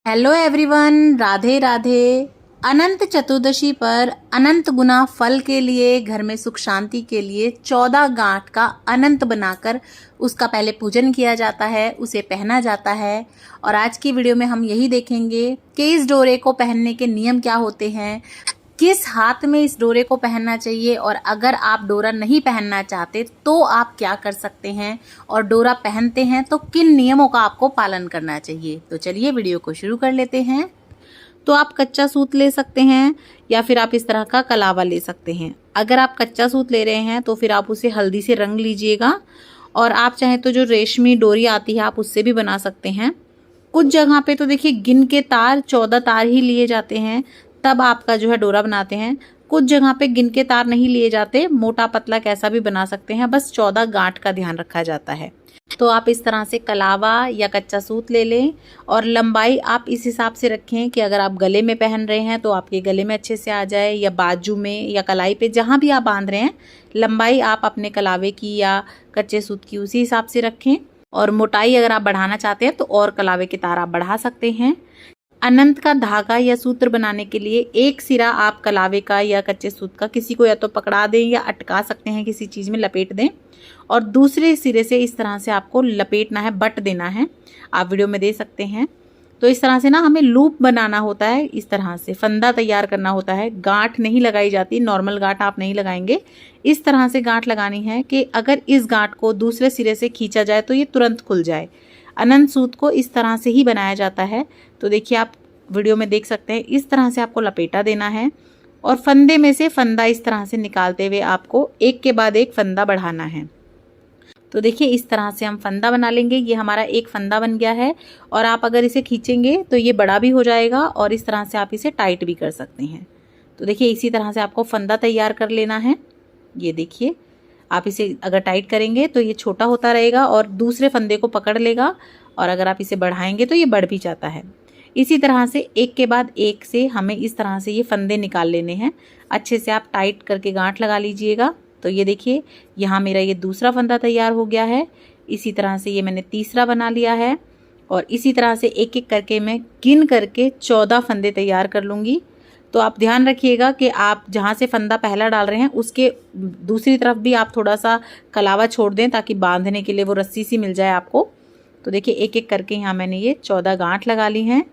Hello everyone, Radhe Radhe. Anant Chaturdashi पर अनंत गुना फल के लिए, घर में सुख शांति के लिए 14 गांठ का अनंत बनाकर उसका पहले पूजन किया जाता है, उसे पहना जाता है। और आज की वीडियो में हम यही देखेंगे कि इस डोरे को पहनने के नियम क्या होते हैं, किस हाथ में इस डोरे को पहनना चाहिए, और अगर आप डोरा नहीं पहनना चाहते तो आप क्या कर सकते हैं, और डोरा पहनते हैं तो किन नियमों का आपको पालन करना चाहिए। तो चलिए वीडियो को शुरू कर लेते हैं। तो आप कच्चा सूत ले सकते हैं या फिर आप इस तरह का कलावा ले सकते हैं। अगर आप कच्चा सूत ले रहे हैं तो फिर आप उसे हल्दी से रंग लीजिएगा, और आप चाहें तो जो रेशमी डोरी आती है आप उससे भी बना सकते हैं। कुछ जगह पे तो देखिए गिन के तार 14 तार ही लिए जाते हैं, तब आपका जो है डोरा बनाते हैं। कुछ जगह पे गिन के तार नहीं लिए जाते, मोटा पतला कैसा भी बना सकते हैं, बस 14 गांठ का ध्यान रखा जाता है। तो आप इस तरह से कलावा या कच्चा सूत ले लें, और लंबाई आप इस हिसाब से रखें कि अगर आप गले में पहन रहे हैं तो आपके गले में अच्छे से आ जाए, या बाजू में या कलाई पे, जहाँ भी आप बांध रहे हैं लंबाई आप अपने कलावे की या कच्चे सूत की उसी हिसाब से रखें। और मोटाई अगर आप बढ़ाना चाहते हैं तो और कलावे के तार आप बढ़ा सकते हैं। अनंत का धागा या सूत्र बनाने के लिए एक सिरा आप कलावे का या कच्चे सूत का किसी को या तो पकड़ा दें या अटका सकते हैं, किसी चीज़ में लपेट दें, और दूसरे सिरे से इस तरह से आपको लपेटना है, बट देना है। आप वीडियो में दे सकते हैं। तो इस तरह से ना हमें लूप बनाना होता है, इस तरह से फंदा तैयार करना होता है। गांठ नहीं लगाई जाती, नॉर्मल गांठ आप नहीं लगाएंगे, इस तरह से गांठ लगानी है कि अगर इस गांठ को दूसरे सिरे से खींचा जाए तो ये तुरंत खुल जाए। अनंत सूत को इस तरह से ही बनाया जाता है। तो देखिए आप वीडियो में देख सकते हैं, इस तरह से आपको लपेटा देना है, और फंदे में से फंदा इस तरह से निकालते हुए आपको एक के बाद एक फंदा बढ़ाना है। तो देखिए इस तरह से हम फंदा बना लेंगे। ये हमारा एक फंदा बन गया है, और आप अगर इसे खींचेंगे तो ये बड़ा भी हो जाएगा, और इस तरह से आप इसे टाइट भी कर सकते हैं। तो देखिए इसी तरह से आपको फंदा तैयार कर लेना है। ये देखिए आप इसे अगर टाइट करेंगे तो ये छोटा होता रहेगा और दूसरे फंदे को पकड़ लेगा, और अगर आप इसे बढ़ाएंगे तो ये बढ़ भी जाता है। इसी तरह से एक के बाद एक से हमें इस तरह से ये फंदे निकाल लेने हैं। अच्छे से आप टाइट करके गांठ लगा लीजिएगा। तो ये देखिए यहाँ मेरा ये दूसरा फंदा तैयार हो गया है। इसी तरह से ये मैंने तीसरा बना लिया है, और इसी तरह से एक एक करके मैं गिन करके 14 फंदे तैयार कर लूँगी। तो आप ध्यान रखिएगा कि आप जहाँ से फंदा पहला डाल रहे हैं उसके दूसरी तरफ भी आप थोड़ा सा कलावा छोड़ दें, ताकि बांधने के लिए वो रस्सी सी मिल जाए आपको। तो देखिए एक एक करके यहाँ मैंने ये 14 गांठ लगा ली हैं।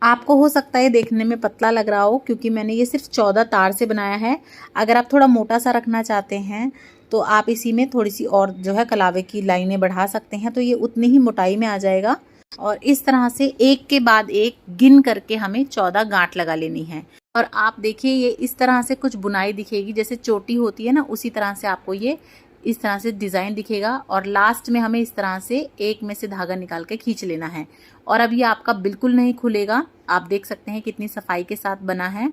आपको हो सकता है देखने में पतला लग रहा हो, क्योंकि मैंने ये सिर्फ 14 तार से बनाया है। अगर आप थोड़ा मोटा सा रखना चाहते हैं तो आप इसी में थोड़ी सी और जो है कलावे की लाइनें बढ़ा सकते हैं, तो ये उतनी ही मोटाई में आ जाएगा। और इस तरह से एक के बाद एक गिन करके हमें 14 गांठ लगा लेनी है। और आप देखिए ये इस तरह से कुछ बुनाई दिखेगी, जैसे चोटी होती है ना, उसी तरह से आपको ये इस तरह से डिज़ाइन दिखेगा। और लास्ट में हमें इस तरह से एक में से धागा निकाल के खींच लेना है, और अब ये आपका बिल्कुल नहीं खुलेगा। आप देख सकते हैं कितनी सफाई के साथ बना है,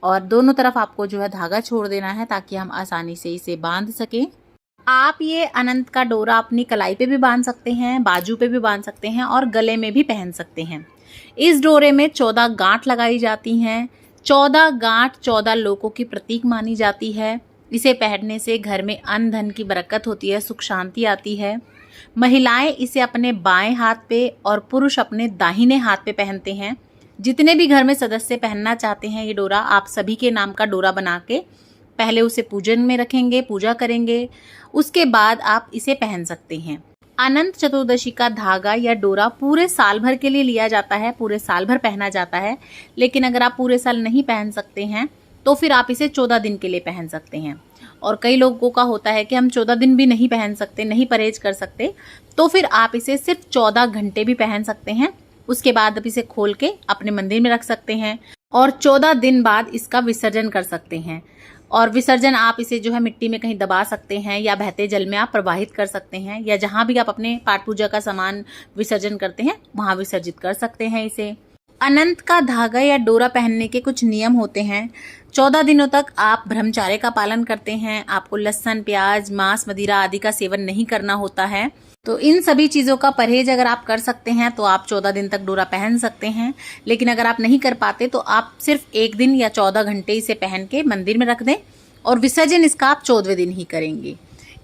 और दोनों तरफ आपको जो है धागा छोड़ देना है, ताकि हम आसानी से इसे बांध सकें। आप ये अनंत का डोरा अपनी कलाई पे भी बांध सकते हैं, बाजू पे भी बांध सकते हैं, और गले में भी पहन सकते हैं। इस डोरे में 14 गांठ लगाई जाती हैं। 14 गांठ 14 लोगों की प्रतीक मानी जाती है। इसे पहनने से घर में अन्न धन की बरकत होती है, सुख शांति आती है। महिलाएं इसे अपने बाएं हाथ पे और पुरुष अपने दाहिने हाथ पे पहनते हैं। जितने भी घर में सदस्य पहनना चाहते हैं ये डोरा, आप सभी के नाम का डोरा बना के पहले उसे पूजन में रखेंगे, पूजा करेंगे, उसके बाद आप इसे पहन सकते हैं। अनंत चतुर्दशी का धागा या डोरा पूरे साल भर के लिए लिया जाता है, पूरे साल भर पहना जाता है। लेकिन अगर आप पूरे साल नहीं पहन सकते हैं तो फिर आप इसे 14 दिन के लिए पहन सकते हैं। और कई लोगों का होता है कि हम 14 दिन भी नहीं पहन सकते, नहीं परहेज कर सकते, तो फिर आप इसे सिर्फ 14 घंटे भी पहन सकते हैं। उसके बाद आप इसे खोल के अपने मंदिर में रख सकते हैं, और 14 दिन बाद इसका विसर्जन कर सकते हैं। और विसर्जन आप इसे जो है मिट्टी में कहीं दबा सकते हैं, या बहते जल में आप प्रवाहित कर सकते हैं, या जहां भी आप अपने पाठ पूजा का सामान विसर्जन करते हैं वहां विसर्जित कर सकते हैं इसे। अनंत का धागा या डोरा पहनने के कुछ नियम होते हैं। 14 दिनों तक आप ब्रह्मचर्य का पालन करते हैं। आपको लहसुन, प्याज, मांस, मदिरा आदि का सेवन नहीं करना होता है। तो इन सभी चीज़ों का परहेज अगर आप कर सकते हैं तो आप 14 दिन तक डोरा पहन सकते हैं। लेकिन अगर आप नहीं कर पाते तो आप सिर्फ एक दिन या 14 घंटे इसे पहन के मंदिर में रख दें, और विसर्जन इसका आप 14वें दिन ही करेंगे।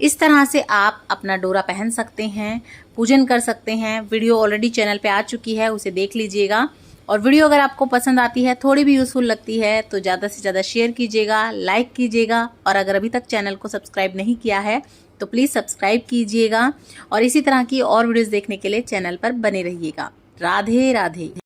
इस तरह से आप अपना डोरा पहन सकते हैं, पूजन कर सकते हैं। वीडियो ऑलरेडी चैनल पे आ चुकी है, उसे देख लीजिएगा। और वीडियो अगर आपको पसंद आती है, थोड़ी भी यूज़फुल लगती है, तो ज़्यादा से ज़्यादा शेयर कीजिएगा, लाइक कीजिएगा, और अगर अभी तक चैनल को सब्सक्राइब नहीं किया है तो प्लीज़ सब्सक्राइब कीजिएगा और इसी तरह की और वीडियोस देखने के लिए चैनल पर बने रहिएगा। राधे राधे।